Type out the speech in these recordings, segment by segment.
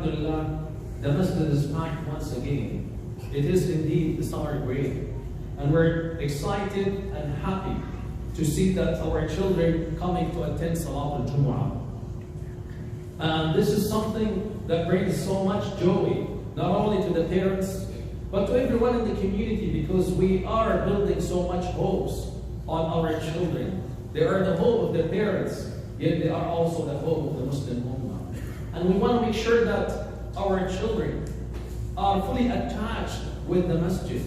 alhamdulillah, the masjid is packed once again. It is indeed the summer break. And we're excited and happy to see that our children coming to attend Salat al-Jumu'ah. And this is something that brings so much joy, not only to the parents, but to everyone in the community, because we are building so much hopes on our children. They are the hope of their parents, yet they are also the hope of the Muslim Ummah. And we want to make sure that our children are fully attached with the masjid,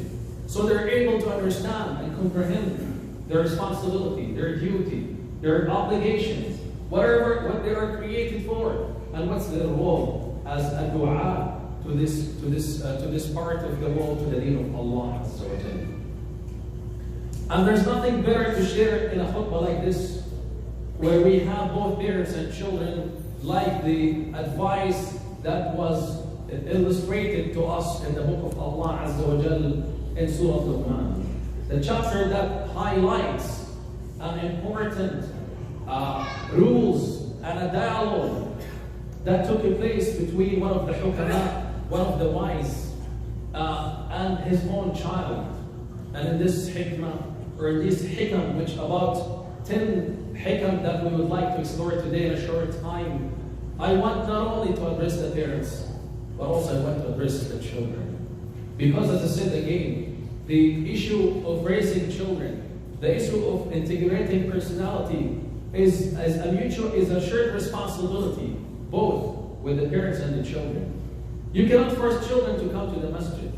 so they're able to understand and comprehend their responsibility, their duty, their obligations, what they are created for, and what's their role as a dua to this part of the world, to the deen of Allah Azza wa Jalla. And there's nothing better to share in a khutbah like this, where we have both parents and children, like the advice that was illustrated to us in the book of Allah Azza wa Jalla in Surah Luqman. The chapter that highlights an important rules and a dialogue that took place between one of the hukama, one of the wise, and his own child. And in this hikmah, or in this hikam, which about 10 hikam that we would like to explore today in a short time, I want not only to address the parents, but also I want to address the children. Because as I said again, the issue of raising children, the issue of integrating personality is a shared responsibility, both with the parents and the children. You cannot force children to come to the masjid.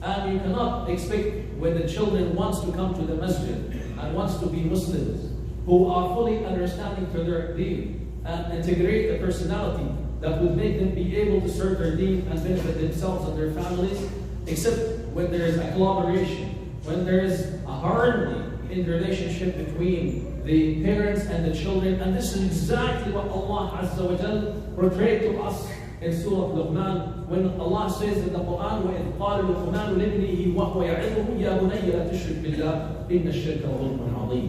And you cannot expect, when the children wants to come to the masjid and wants to be Muslims, who are fully understanding to their deen and integrate the personality that would make them be able to serve their deen and benefit themselves and their families, except when there is a collaboration, when there is a harmony in the relationship between the parents and the children. And this is exactly what Allah Azza wa Jal portrayed to us in Surah Luqman, when Allah says in the Quran, وَإِذْ قَالَ لُقْمَانُ لِابْنِهِ وَهُوَ يَعِظُهُ يَا بُنَيَّ لَا تُشْرِكْ بِاللَّهِ إِنَّ الشِّرْكَ لَظُلْمٌ عَظِيمٌ.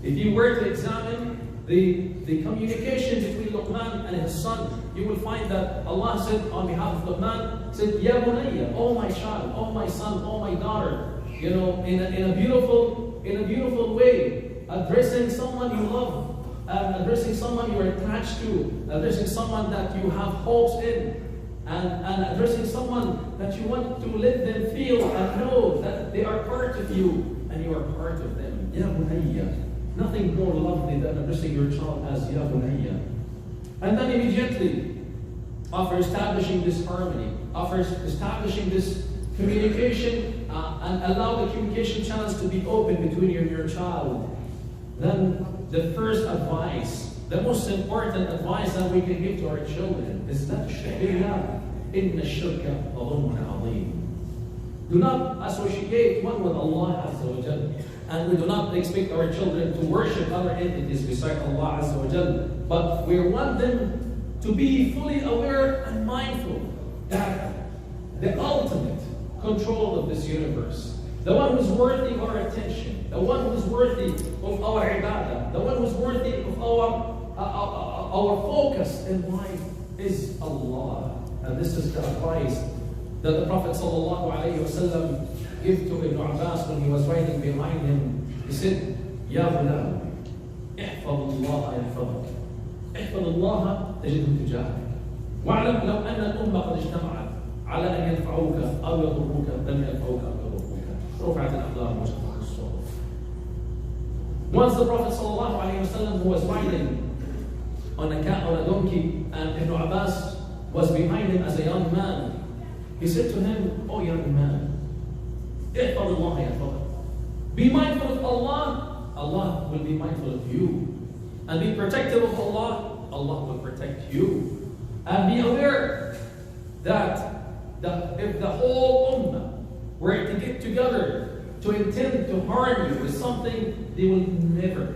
If you were to examine the communication between Luqman and his son, you will find that Allah said on behalf of Luqman, said, يَا بُنَيَّ, oh my child, oh my son, oh my daughter, you know, in a beautiful way, addressing someone you love, addressing someone you are attached to, addressing someone that you have hopes in, and addressing someone that you want to let them feel and know that they are part of you and you are part of them. Ya bunayya. Nothing more lovely than addressing your child as Ya bunayya. And then immediately, after establishing this harmony, after establishing this communication, and allow the communication channels to be open between you and your child, then the first advice, the most important advice that we can give to our children is that إِنَّ الشِّرْكَ لَظُلْمٌ عَظِيمٌ. Do not associate one with Allah Azza wa Jal. And we do not expect our children to worship other entities beside Allah Azza wa Jal. But we want them to be fully aware and mindful that the ultimate control of this universe, the one who's worthy of our attention, the one who's worthy of our ibadah, the one who's worthy of our focus in life is Allah. And this is the advice that the Prophet ﷺ gave to Ibn Abbas when he was riding behind him. He said, Ya ghulam, احفظ الله يحفظك. احفظ الله تجده تجاهك. واعلم لو أن الأمة قد اجتمعت على أن ينفعوك أو يضروك لم ينفعوك أو يضروك. رفعت الأقلام وجفت الصحف. Once the Prophet ﷺ, who was riding on a donkey, and Ibn Abbas was behind him as a young man, he said to him, "Oh young man, احفظ الله يحفظك. Be mindful of Allah, Allah will be mindful of you. And be protective of Allah, Allah will protect you. And be aware that if the whole ummah were to get together to intend to harm you with something, they will never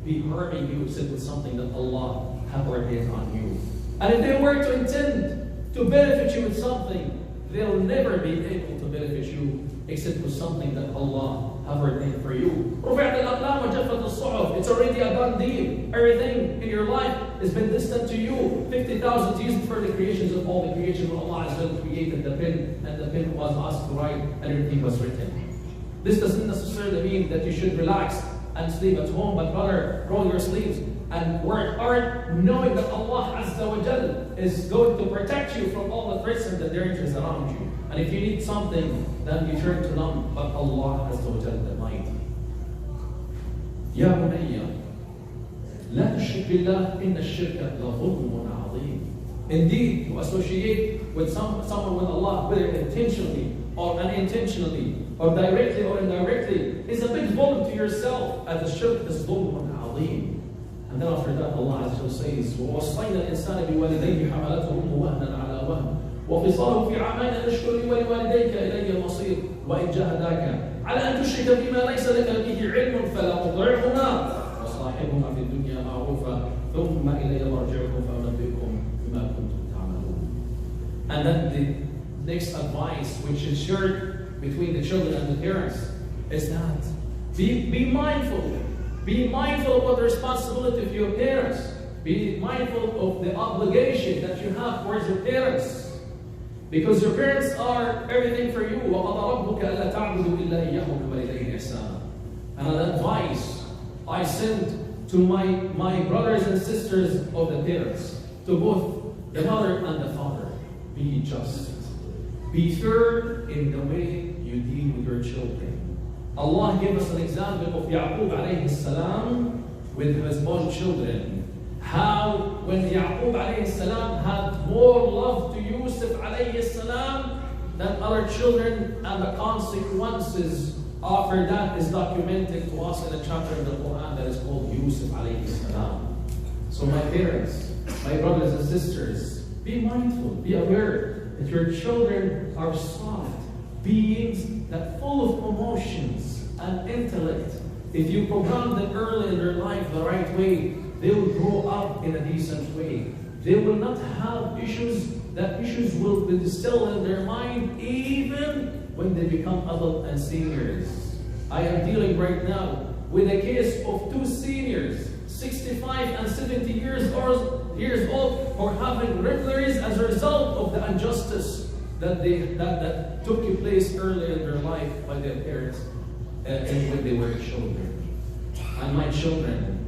be harming you except with something that Allah have ordained on you. And if they were to intend to benefit you with something, they'll never be able to benefit you except with something that Allah have ordained for you. It's already a done deal. Everything in your life has been distant to you. 50,000 years before the creations of all the creation, when Allah Azza wa Jalla created the pen, and the pen was asked to write, and everything was written. This doesn't necessarily mean that you should relax and sleep at home, but rather roll your sleeves and work hard, knowing that Allah Azza wa Jalla is going to protect you from all the threats and the dangers around you. And if you need something, then you turn to them, but Allah Azza wa Jalla the Mighty. يا بني لا تشرك بالله إن الشرك لظلم عظيم. Indeed, to associate with someone with Allah, whether intentionally or unintentionally, or directly or indirectly, is a big zulm to yourself, as the shirk is ظلم عظيم. And then after that, Allah Azza wa says, وَوَصَّيْنَا الْإِنسَانَ بِوَالِدَيْهِ حَمَلَتْهُ أُمُّهُ وَهْنًا عَلَى وَهْنٍ وَفِصَالُهُ فِي عَامَيْنِ أَنِ اشْكُرْ لِي وَلِوَالِدَيْكَ إِلَيَّ الْمَصِيرُ وَإِنْ جَاهَدَاكَ عَلَى أَنْ تُشْرِكَ بِمَا لَيْسَ لَكَ بِهِ عِلْمٌ فَلَا تُطِعْهُمَا وَصَاحِبْهُمَا فِي الدُّنْيَا مَعْرُوفًا ثُمَّ إِلَيَّ مَرْجِعُكُمْ فَأُنَبِّئُكُم بِمَا كُنتُمْ تَعْمَلُونَ. And then the next advice, which is shared between the children and the parents, is that be mindful. Be mindful about the responsibility of your parents. Be mindful of the obligation that you have towards your parents. Because your parents are everything for you. وَقَضَى رَبُّكَ أَلَّا تَعْبُدُوا إِلَّا إِيَّهُ وَبِالْوَالِدَيْنِ إِحْسَانًا. And an advice I send to my brothers and sisters of the parents, to both the mother and the father. Be just. Be fair in the way you deal with your children. Allah gave us an example of Yaqub alayhi salam with his own children. How when Yaqub alayhi salam had more love to Yusuf alayhi salam than other children, and the consequences after that is documented to us in a chapter in the Quran that is called Yusuf alayhi salam. So my parents, my brothers and sisters, be mindful, be aware that your children are soft beings that full of emotions and intellect. If you program them early in their life the right way, they will grow up in a decent way. They will not have issues. That issues will be still in their mind even when they become adult and seniors. I am dealing right now with a case of two seniors, 65 and 70 years old, who are having burglaries as a result of the injustice that took place early in their life by their parents and when they were children. And my children,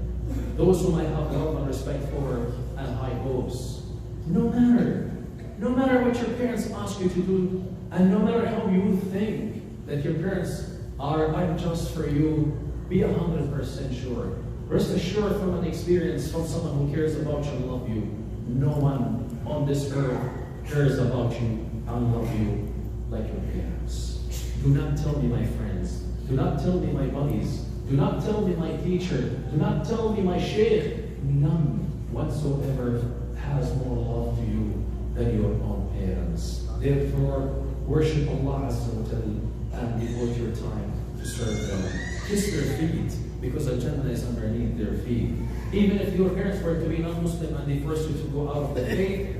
those whom I have love and respect for and high hopes, no matter what your parents ask you to do, and no matter how you think that your parents are unjust for you, be 100% sure. Rest assured from an experience from someone who cares about you and love you, no one on this earth cares about you and love you like your parents. Do not tell me, my friends. Do not tell me, my buddies. Do not tell me, my teacher. Do not tell me, my sheikh. None whatsoever has more love to you than your own parents. Therefore, worship Allah Azza wa Jalla and devote your time to serve them. Kiss their feet, because the Jannah is underneath their feet. Even if your parents were to be non-Muslim and they forced you to go out of the faith,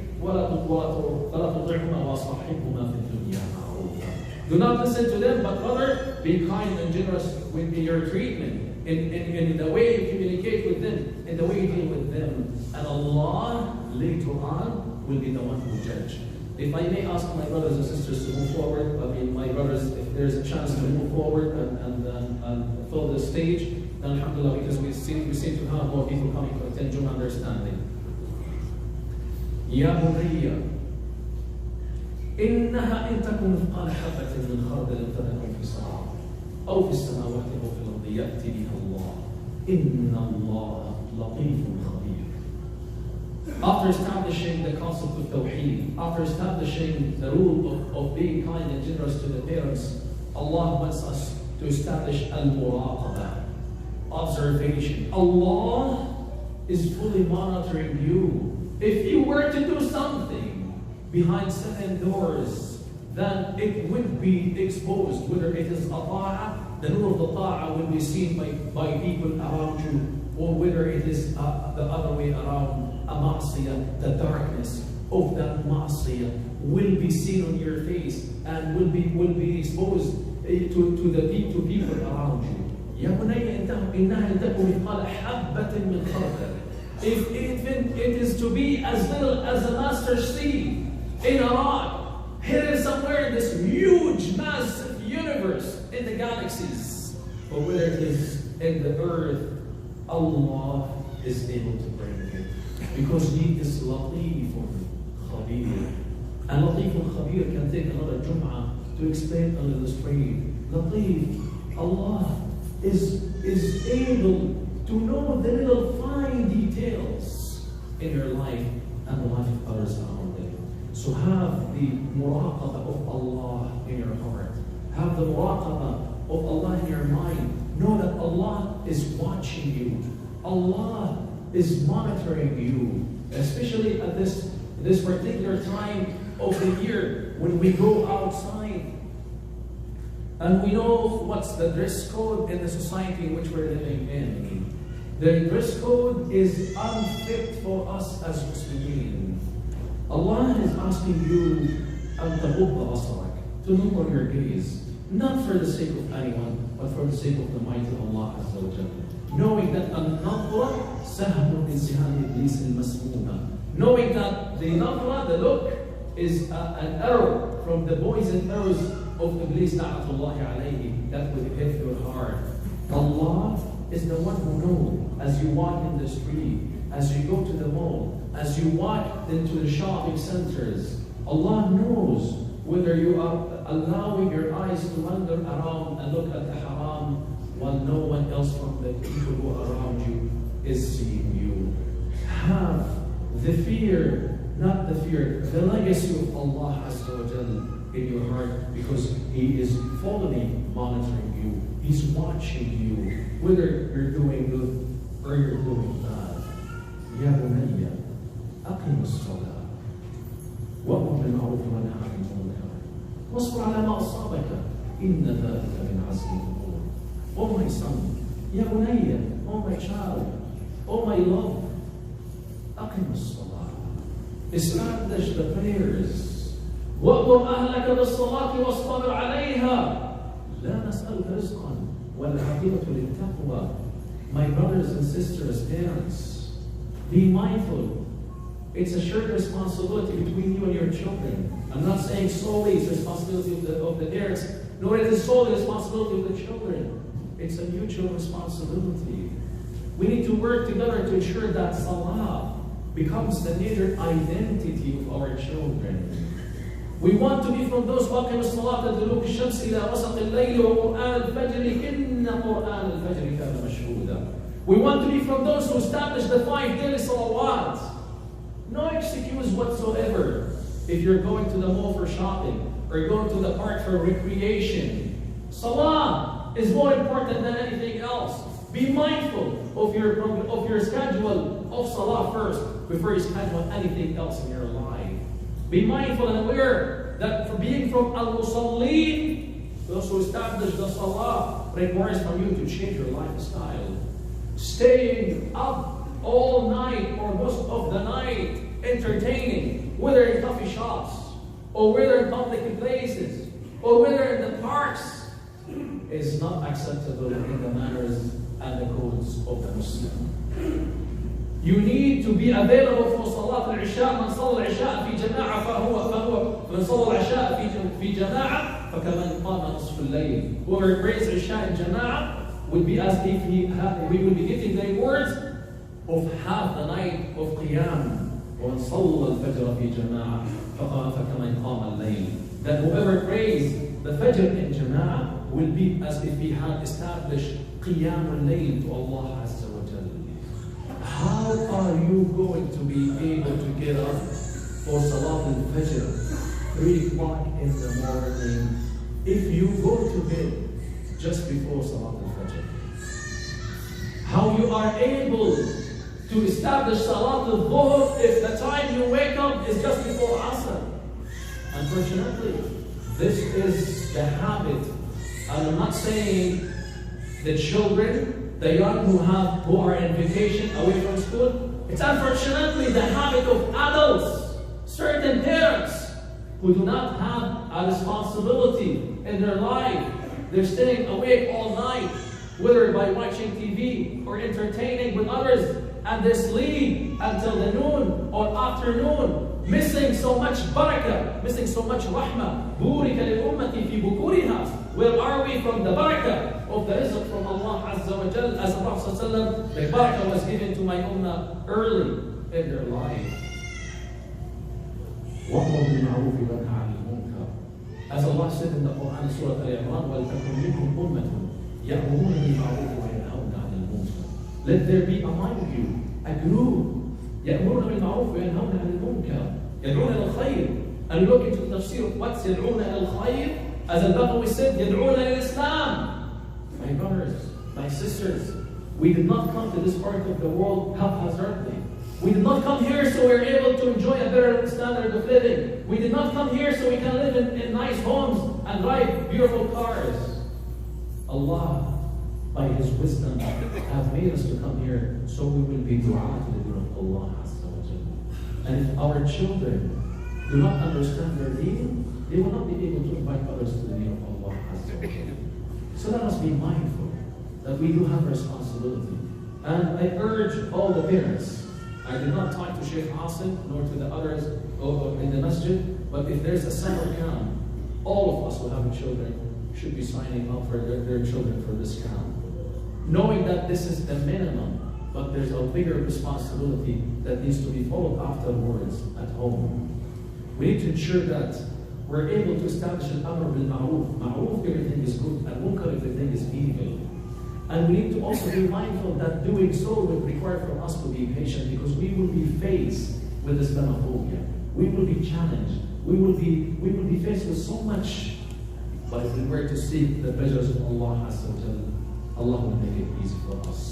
do not listen to them, but rather be kind and generous in your treatment, in the way you communicate with them, in the way you deal with them. And Allah later on will be the one who judge. If I may ask my brothers and sisters to move forward, my brothers, if there's a chance to move forward and fill the stage, then alhamdulillah, because we seem to have more people coming to attend Jum'ah understanding. يا بني إنها إن تكن مثقال حبة من خردل فتكن في صحراء أو في السماوات أو في الأرض يأتي بها الله إن الله لطيف خبير. After establishing the concept of Tawheed, after establishing the rule of being kind and generous to the parents, Allah wants us to establish al-muraqabah, observation. Allah is fully monitoring you. If you were to do something behind 7 doors, then it would be exposed, whether it is a ta'ah, the nur of the ta'ah will be seen by people around you, or whether it is the other way around, a ma'asiyah, the darkness of that ma'asiyah will be seen on your face and will be exposed to people around you. يا بني إنها إن تكن مثقال حبة من خردل if even it is to be as little as a mustard seed in a rock, hidden somewhere in this huge, massive universe in the galaxies, or whether it is in the earth, Allah is able to bring it. Because He is Latif Khabir. And Latif Khabir can take another Jum'ah to explain and illustrate. Latif, Allah is able to know the little fine details in your life and the life of others around you. So have the muraqabah of Allah in your heart. Have the muraqabah of Allah in your mind. Know that Allah is watching you. Allah is monitoring you. Especially at this particular time of the year when we go outside. And we know what's the dress code in the society in which we're living in. The dress code is unfit for us as Muslimin. Allah is asking you to look on your gaze, not for the sake of anyone, but for the sake of the mighty Allah Azza wa Jalla. Knowing that al-nadra sahmun min siham iblis al-masmuna. Knowing that the nadra, the look, is an arrow from the poison arrows of Iblis na'atullahi alayhi that will hit your heart. Allah is the one who knows as you walk in the street, as you go to the mall, as you walk into the shopping centers. Allah knows whether you are allowing your eyes to wander around and look at the haram while no one else from the people who are around you is seeing you. Have the fear, not the fear, the legacy of Allah Azza wa Jalla in your heart, because He is fully monitoring you. He's watching you, whether you're doing good or you're doing bad. Ya bunayya, aqim as-salah, wa'mur bil-ma'ruf wa nahy 'anil munkar, wasbir 'ala ma asabaka, inna dhalika min 'azmi al-umur. Oh my son, ya bunayya, oh my child, oh my love, aqim as-salah. Establish the prayers. وَأْمُرْ أَهْلَكَ بِالصَّلَاةِ وَاصْطَبِرْ عَلَيْهَا لَا نَسْأَلُكَ رِزْقًا وَالْعَاقِبَةُ لِلتَّقْوَى. My brothers and sisters, parents, be mindful. It's a shared responsibility between you and your children. I'm not saying solely it's the responsibility of the parents, nor it is solely the responsibility of the children. It's a mutual responsibility. We need to work together to ensure that salah becomes the major identity of our children. We want to be from those واقم الصلاة لدلوك الشمس إلى غسق الليل وقرآن الفجر إن قرآن الفجر كان مشهودا. We want to be from those who establish the 5 daily salawat. No excuse whatsoever. If you're going to the mall for shopping or going to the park for recreation, salah is more important than anything else. Be mindful of your schedule of salah first before you schedule anything else in your life. Be mindful and aware that for being from al-musallin, those who establish the salah, requires from you to change your lifestyle. Staying up all night or most of the night entertaining, whether in coffee shops or whether in public places or whether in the parks, is not acceptable in the manners and the codes of the Muslim. You need to be available for Salat al-Isha. من صلى العشاء في جماعة من صلى العشاء في جماعة فكمن قام نصف الليل. Whoever prays Isha in Jama'ah will be as if we will be getting the rewards of half the night of Qiyam. ومن صلى الفجر في جماعة فكمن قام الليل. That whoever prays the Fajr in Jama'ah will be as if he had established Qiyam al-Layl to Allah Azza wa Jalla. How are you going to be able to get up for Salat al-Fajr 3 o'clock in the morning if you go to bed just before Salat al-Fajr? How you are able to establish Salat al-Dhuhr if the time you wake up is just before Asr? Unfortunately, this is the habit. And I'm not saying the children, the young who are in vacation away from school. It's unfortunately the habit of adults, certain parents who do not have a responsibility in their life. They're staying awake all night, whether by watching TV or entertaining with others. and they sleep until the noon or afternoon, missing so much barakah, missing so much rahmah. بُورِكَ لِلْأُمَّةِ فِي بُكُورِهَا. Where are we from the barakah of the rizq from Allah Azza wa Jal? As the Prophet ﷺ, the barakah was given to my ummah early in their life. وَأْمُرْ بِالْمَعْرُوفِ وَانْهَ عَنِ الْمُنكَرِ. As Allah said in the Quran, surat Al-Imran, وَلْتَكُنْ مِنْكُمْ أُمَّةٌ يَأْمُرُونَ بِالْمَعْرُوفِ وَيَنْهَوْنَ عَنِ الْمُنكَرِ. Let there be among you a group يأمرون بالمعروف وينهون عن المنكر يدعون إلى الخير. And look into the tafsir of what's يدعون إلى الخير. As al-Baghawi said, يدعون إلى الإسلام. My brothers, my sisters, we did not come to this part of the world haphazardly. We did not come here so we're able to enjoy a better standard of living. We did not come here so we can live in nice homes and drive beautiful cars. Allah, by His wisdom, have made us to come here so we will be dua to the deen of Allah Azza wa Jalla. And if our children do not understand their deen, they will not be able to invite others to the deen of Allah Azza wa Jalla. So let us be mindful that we do have responsibility. And I urge all the parents, I did not talk to Sheikh Asim nor to the others in the masjid, but if there's a summer camp, all of us who have children should be signing up for their children for this camp. Knowing that this is the minimum, but there's a bigger responsibility that needs to be followed afterwards at home. We need to ensure that we're able to establish an amr bil ma'ruf. Ma'ruf, everything is good, and munkar, everything is evil. And we need to also be mindful that doing so will require from us to be patient, because we will be faced with Islamophobia. We will be challenged. We will be faced with so much. But if we were to seek the pleasures of Allah Azza wa Jalla, Allah will make it easy for us.